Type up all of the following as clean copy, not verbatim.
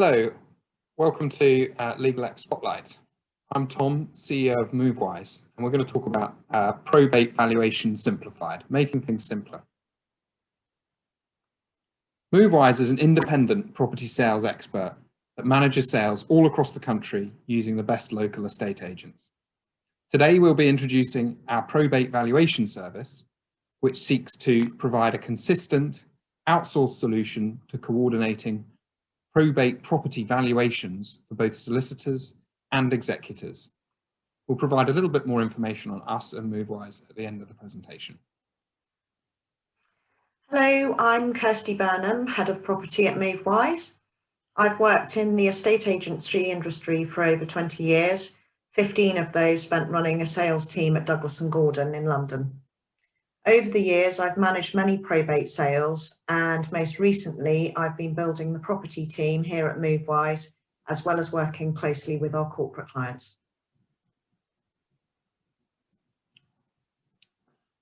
Hello, welcome to Legal X Spotlight. I'm Tom, CEO of MoveWise, and we're going to talk about probate valuation simplified, making things simpler. MoveWise is an independent property sales expert that manages sales all across the country using the best local estate agents. Today we'll be introducing our probate valuation service, which seeks to provide a consistent, outsourced solution to coordinating probate property valuations for both solicitors and executors. We'll provide a little bit more information on us and MoveWise at the end of the presentation. Hello, I'm Kirsty Burnham, Head of Property at MoveWise. I've worked in the estate agency industry for over 20 years, 15 of those spent running a sales team at Douglas & Gordon in London. Over the years, I've managed many probate sales, and most recently, I've been building the property team here at MoveWise, as well as working closely with our corporate clients.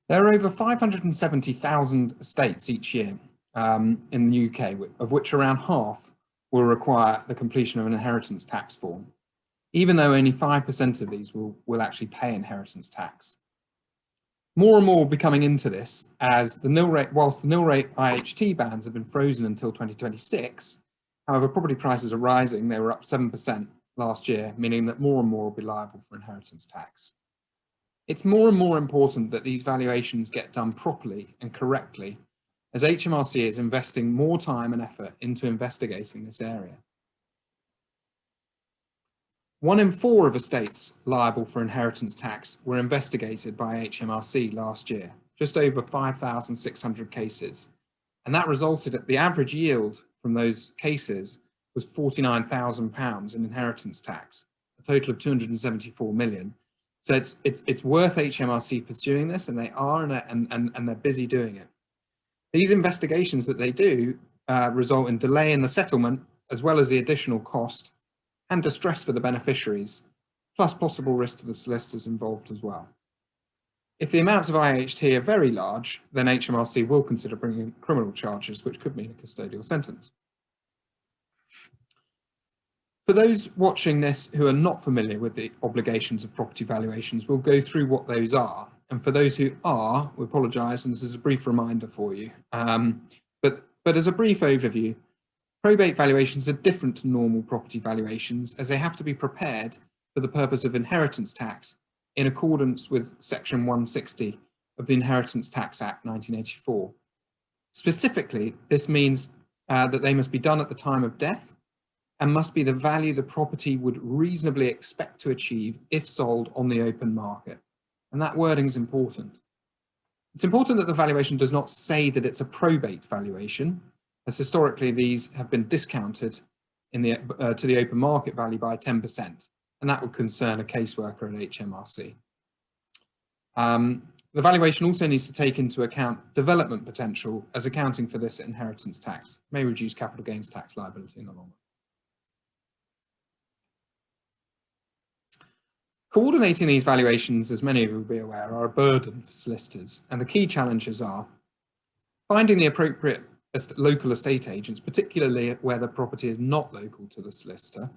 There are over 570,000 estates each year in the UK, of which around half will require the completion of an inheritance tax form, even though only 5% of these will actually pay inheritance tax. More and more will be coming into this as whilst the nil rate IHT bans have been frozen until 2026, however, property prices are rising. They were up 7% last year, meaning that more and more will be liable for inheritance tax. It's more and more important that these valuations get done properly and correctly, as HMRC is investing more time and effort into investigating this area. 1 in 4 of estates liable for inheritance tax were investigated by HMRC last year, just over 5,600 cases. And that resulted at the average yield from those cases was £49,000 in inheritance tax, a total of 274 million. So it's worth HMRC pursuing this, and they are, and they're busy doing it. These investigations that they do result in delay in the settlement, as well as the additional cost and distress for the beneficiaries, plus possible risk to the solicitors involved as well. If the amounts of IHT are very large, then HMRC will consider bringing criminal charges, which could mean a custodial sentence. For those watching this who are not familiar with the obligations of property valuations, we'll go through what those are. And for those who are, we apologise, and this is a brief reminder for you. But as a brief overview, probate valuations are different to normal property valuations, as they have to be prepared for the purpose of inheritance tax in accordance with Section 160 of the Inheritance Tax Act 1984. Specifically, this means that they must be done at the time of death and must be the value the property would reasonably expect to achieve if sold on the open market. And that wording is important. It's important that the valuation does not say that it's a probate valuation, as historically these have been discounted in to the open market value by 10%, and that would concern a caseworker at HMRC. The valuation also needs to take into account development potential, as accounting for this inheritance tax may reduce capital gains tax liability in the long run. Coordinating these valuations, as many of you will be aware, are a burden for solicitors, and the key challenges are finding the appropriate local estate agents, particularly where the property is not local to the solicitor,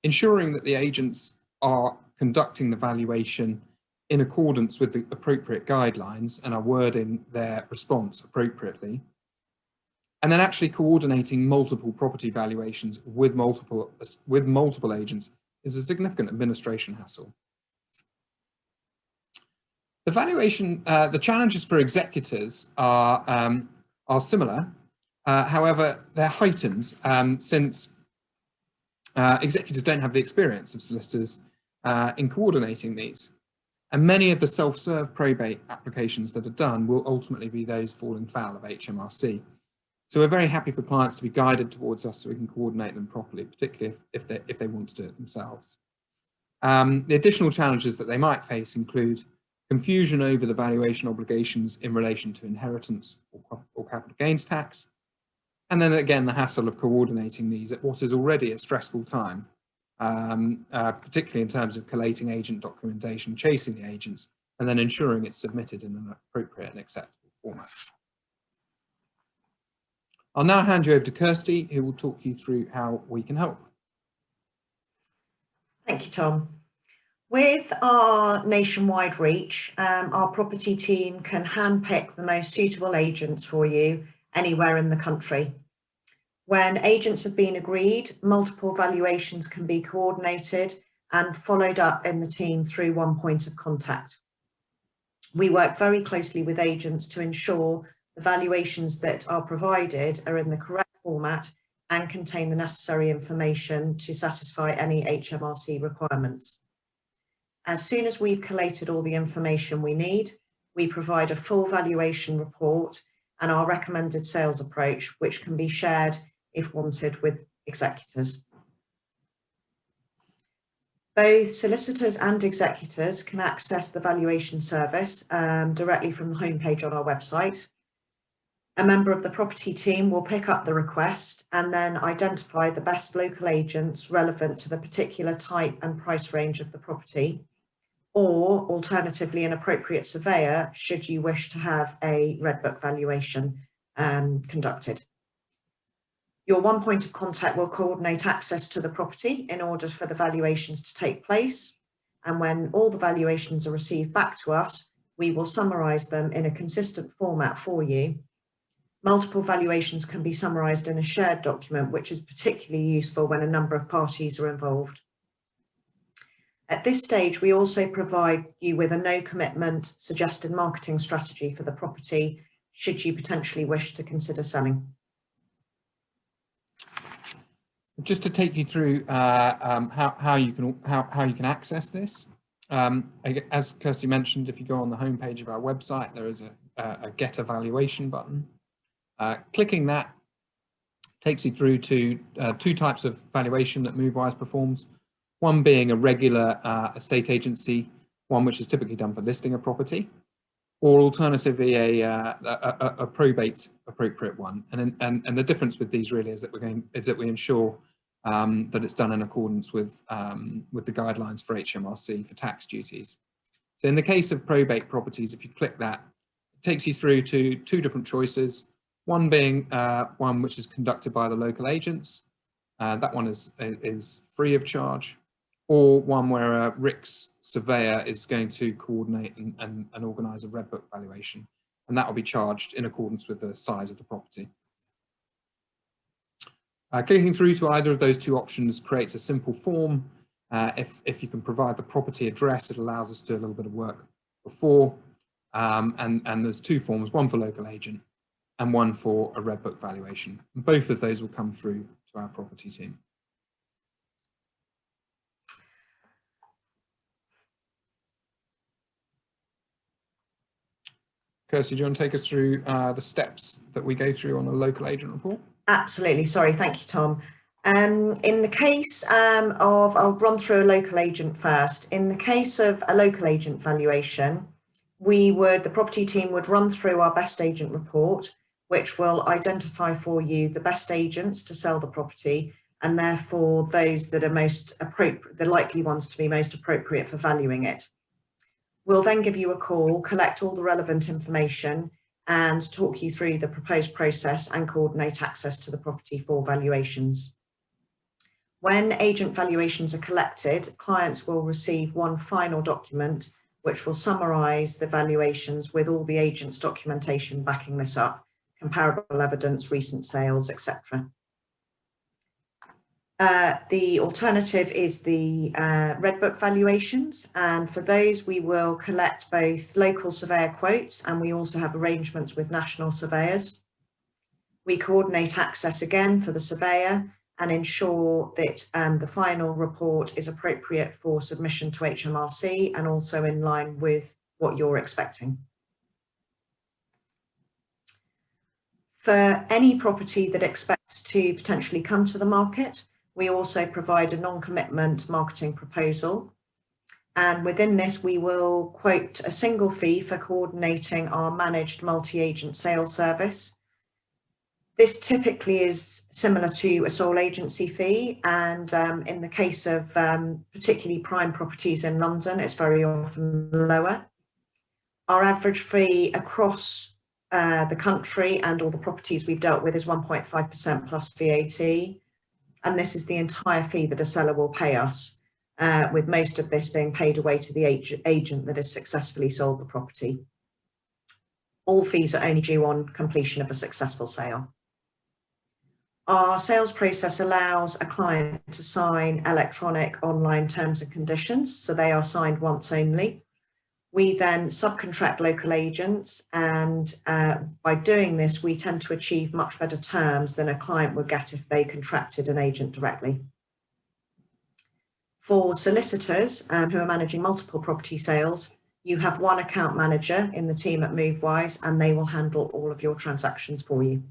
ensuring that the agents are conducting the valuation in accordance with the appropriate guidelines and are wording their response appropriately, and then actually coordinating multiple property valuations with multiple agents is a significant administration hassle. The valuation, the challenges for executors are similar, however, they're heightened since executors don't have the experience of solicitors in coordinating these. And many of the self-serve probate applications that are done will ultimately be those falling foul of HMRC. So we're very happy for clients to be guided towards us so we can coordinate them properly, particularly if they want to do it themselves. The additional challenges that they might face include confusion over the valuation obligations in relation to inheritance or capital gains tax, and then again the hassle of coordinating these at what is already a stressful time, particularly in terms of collating agent documentation, chasing the agents, and then ensuring it's submitted in an appropriate and acceptable format. I'll now hand you over to Kirsty, who will talk you through how we can help. Thank you, Tom. With our nationwide reach, our property team can handpick the most suitable agents for you anywhere in the country. When agents have been agreed, multiple valuations can be coordinated and followed up in the team through one point of contact. We work very closely with agents to ensure the valuations that are provided are in the correct format and contain the necessary information to satisfy any HMRC requirements. As soon as we've collated all the information we need, we provide a full valuation report and our recommended sales approach, which can be shared if wanted with executors. Both solicitors and executors can access the valuation service directly from the homepage on our website. A member of the property team will pick up the request and then identify the best local agents relevant to the particular type and price range of the property, or alternatively an appropriate surveyor should you wish to have a Red Book valuation conducted. Your one point of contact will coordinate access to the property in order for the valuations to take place. And when all the valuations are received back to us, we will summarise them in a consistent format for you. Multiple valuations can be summarised in a shared document, which is particularly useful when a number of parties are involved. At this stage, we also provide you with a no commitment suggested marketing strategy for the property, should you potentially wish to consider selling. Just to take you through how you can access this, as Kirsty mentioned, if you go on the homepage of our website, there is a Get a Valuation button. Clicking that takes you through to two types of valuation that MoveWise performs. One being a regular estate agency, one which is typically done for listing a property, or alternatively a probate appropriate one. And the difference with these really is that we ensure that it's done in accordance with the guidelines for HMRC for tax duties. So in the case of probate properties, if you click that, it takes you through to two different choices. One being one which is conducted by the local agents. That one is free of charge, or one where a RICS surveyor is going to coordinate and organise a Red Book valuation, and that will be charged in accordance with the size of the property. Clicking through to either of those two options creates a simple form. If you can provide the property address, it allows us to do a little bit of work before, and there's two forms, one for local agent and one for a Red Book valuation. And both of those will come through to our property team. Kirsty, do you want to take us through the steps that we go through on a local agent report? Absolutely. Sorry. Thank you, Tom. In the case I'll run through a local agent first. In the case of a local agent valuation, the property team would run through our best agent report, which will identify for you the best agents to sell the property, and therefore those that are most appropriate, the likely ones to be most appropriate for valuing it. We'll then give you a call, collect all the relevant information, and talk you through the proposed process and coordinate access to the property for valuations. When agent valuations are collected, clients will receive one final document which will summarise the valuations with all the agent's documentation backing this up, comparable evidence, recent sales, etc. The alternative is the Red Book valuations, and for those we will collect both local surveyor quotes, and we also have arrangements with national surveyors. We coordinate access again for the surveyor and ensure that the final report is appropriate for submission to HMRC and also in line with what you're expecting. For any property that expects to potentially come to the market, we also provide a non-commitment marketing proposal. And within this, we will quote a single fee for coordinating our managed multi-agent sales service. This typically is similar to a sole agency fee, and in the case of particularly prime properties in London, it's very often lower. Our average fee across the country and all the properties we've dealt with is 1.5% plus VAT. And this is the entire fee that a seller will pay us, with most of this being paid away to the agent that has successfully sold the property. All fees are only due on completion of a successful sale. Our sales process allows a client to sign electronic online terms and conditions, so they are signed once only. We then subcontract local agents, and by doing this, we tend to achieve much better terms than a client would get if they contracted an agent directly. For solicitors who are managing multiple property sales, you have one account manager in the team at MoveWise, and they will handle all of your transactions for you.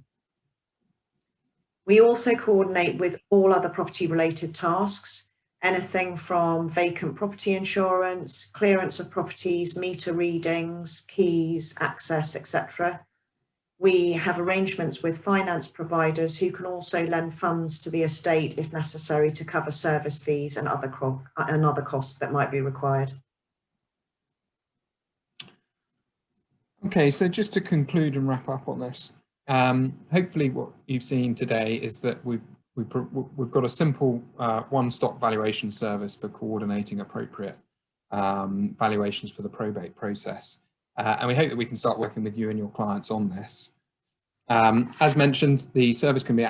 We also coordinate with all other property related tasks, anything from vacant property insurance, clearance of properties, meter readings, keys, access, etc. We have arrangements with finance providers who can also lend funds to the estate if necessary to cover service fees and other costs that might be required. Okay, so just to conclude and wrap up on this, hopefully what you've seen today is that we've got a simple one-stop valuation service for coordinating appropriate valuations for the probate process. And we hope that we can start working with you and your clients on this. As mentioned, the service can be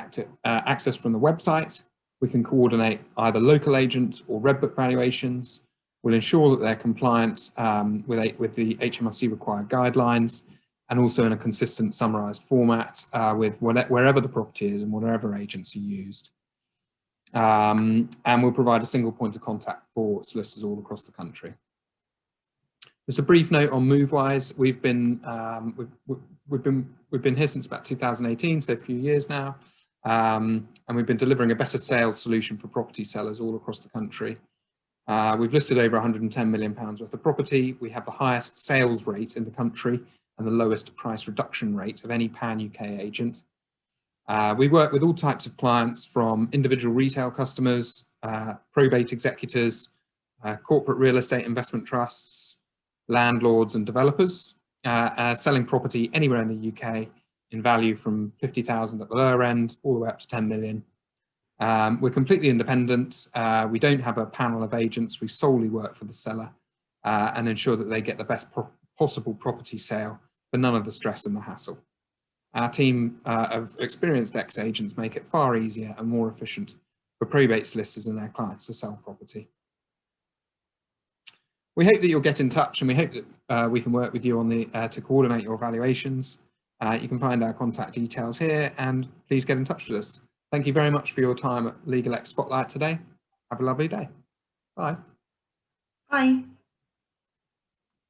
accessed from the website. We can coordinate either local agents or Red Book valuations. We'll ensure that they're compliant with the HMRC required guidelines, and also in a consistent summarised format with wherever the property is and whatever agents are used. And we'll provide a single point of contact for solicitors all across the country. Just a brief note on MoveWise. We've been here since about 2018, so a few years now, and we've been delivering a better sales solution for property sellers all across the country. We've listed over £110 million worth of property. We have the highest sales rate in the country and the lowest price reduction rate of any pan-UK agent. We work with all types of clients, from individual retail customers, probate executors, corporate real estate investment trusts, landlords and developers, selling property anywhere in the UK in value from 50,000 at the lower end all the way up to 10 million. We're completely independent. We don't have a panel of agents. We solely work for the seller and ensure that they get the best possible property sale for none of the stress and the hassle. Our team of experienced ex-agents make it far easier and more efficient for probate solicitors and their clients to sell property. We hope that you'll get in touch, and we hope that we can work with you on to coordinate your valuations. You can find our contact details here, and please get in touch with us. Thank you very much for your time at Legal X Spotlight today. Have a lovely day. Bye. Bye.